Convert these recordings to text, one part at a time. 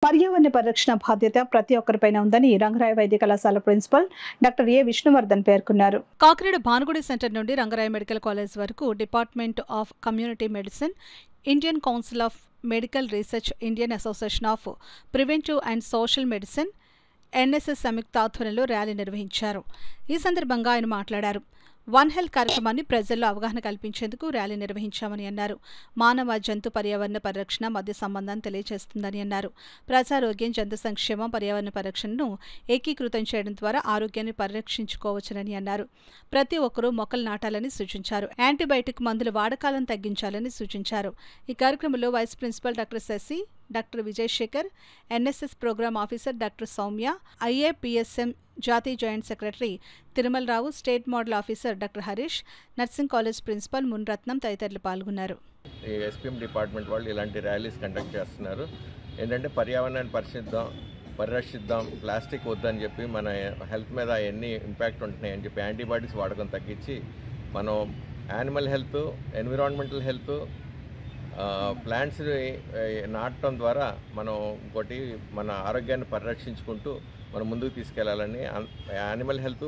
పర్యావరణ పరిరక్షణ బాధ్యత ప్రతి ఒక్కరిపైన ఉందని రంగరాయ వైద్య కళాశాల ప్రిన్సిపల్ డాక్టర్ ఏ విష్ణువర్ధన్ పేర్కొన్నారు. కాకినాడ భానుగుడి సెంటర్ నుండి రంగరాయ మెడికల్ కాలేజ్ వరకు department of community medicine, Indian council of medical research, Indian association of preventive and social medicine, NSS సంయుక్త ఆధ్వర్యంలో ర్యాలీ నిర్వహించారు. ఈ సందర్భంగా ఆయన మాట్లాడారు. వన్ హెల్త్ కార్యక్రమాన్ని ప్రజల్లో అవగాహన కల్పించేందుకు ర్యాలీ నిర్వహించామని అన్నారు. మానవ జంతు పర్యావరణ పరిరక్షణ మధ్య సంబంధాన్ని తెలియజేస్తుందని అన్నారు. ప్రజారోగ్యం, జంతు సంక్షేమం, పర్యావరణ పరిరక్షణను ఏకీకృతం చేయడం ద్వారా ఆరోగ్యాన్ని పరిరక్షించుకోవచ్చునని అన్నారు. ప్రతి ఒక్కరూ మొక్కలు నాటాలని సూచించారు. యాంటీబయాటిక్ మందుల వాడకాలను తగ్గించాలని సూచించారు. ఈ కార్యక్రమంలో vice principal doctor Sasi, doctor Vijayasekhar, NSS programme officer doctor Soumya, IAPSM జాతీయ joint secretary Tirumalarao, state model officer doctor Harish, nursing college principal Munratnam తదితరులు పాల్గొన్నారు. ఎస్పీఎం డిపార్ట్మెంట్ వాళ్ళు ఇలాంటి ర్యాలీస్ కండక్ట్ చేస్తున్నారు. ఏంటంటే పర్యావరణాన్ని పరిరక్షిద్దాం, ప్లాస్టిక్ వద్దని చెప్పి మన హెల్త్ మీద ఎన్ని ఇంపాక్ట్ ఉంటున్నాయి అని చెప్పి యాంటీబయాటిక్స్ వాడకం తగ్గించి మనం animal health, environmental health, plants నాటడం ద్వారా మనం ఇంకోటి మన ఆరోగ్యాన్ని పరిరక్షించుకుంటూ మనం ముందుకు తీసుకెళ్లాలని, యానిమల్ హెల్త్,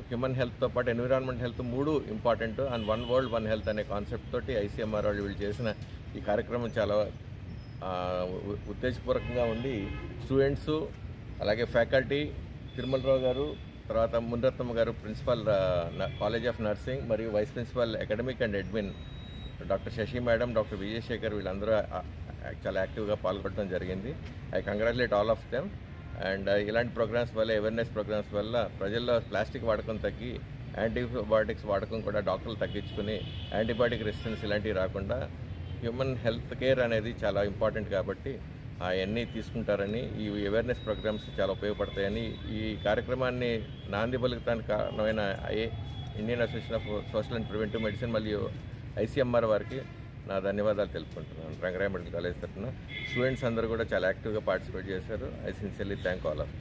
హ్యూమన్ హెల్త్తో పాటు ఎన్విరాన్మెంట్ హెల్త్ మూడు important and one world one health అనే కాన్సెప్ట్ తోటి ఐసీఎంఆర్ వాళ్ళు వీళ్ళు చేసిన ఈ కార్యక్రమం చాలా ఉత్తేజపూర్వకంగా ఉంది. స్టూడెంట్స్, అలాగే ఫ్యాకల్టీ, తిరుమలరావు గారు, తర్వాత మున్రత్నమ్మ గారు ప్రిన్సిపల్ కాలేజ్ ఆఫ్ నర్సింగ్, మరియు vice principal academic and admin doctor Sasi madam, doctor Vijayasekhar వీళ్ళందరూ చాలా యాక్టివ్గా పాల్గొనడం జరిగింది. I congratulate all of them. And ఇలాంటి ప్రోగ్రామ్స్ వల్ల, అవేర్నెస్ ప్రోగ్రామ్స్ వల్ల ప్రజల్లో ప్లాస్టిక్ వాడకం తగ్గి యాంటీబయాటిక్స్ వాడకం కూడా డాక్టర్లు తగ్గించుకుని యాంటీబయాటిక్ రెసిస్టెన్స్ ఇలాంటివి రాకుండా హ్యూమన్ హెల్త్ కేర్ అనేది చాలా ఇంపార్టెంట్ కాబట్టి అవన్నీ తీసుకుంటారని, ఈ అవేర్నెస్ ప్రోగ్రామ్స్ చాలా ఉపయోగపడతాయని, ఈ కార్యక్రమాన్ని నాంది పలుకుతానికి కారణమైన Indian association of social and preventive medicine మరియు ఐసీఎంఆర్ వారికి నా ధన్యవాదాలు తెలుపుకుంటున్నాను. రంగరాయ మెడికల్ కాలేజ్ తరఫున స్టూడెంట్స్ అందరూ కూడా చాలా యాక్టివ్గా పార్టిసిపేట్ చేశారు. I sincerely thank all of.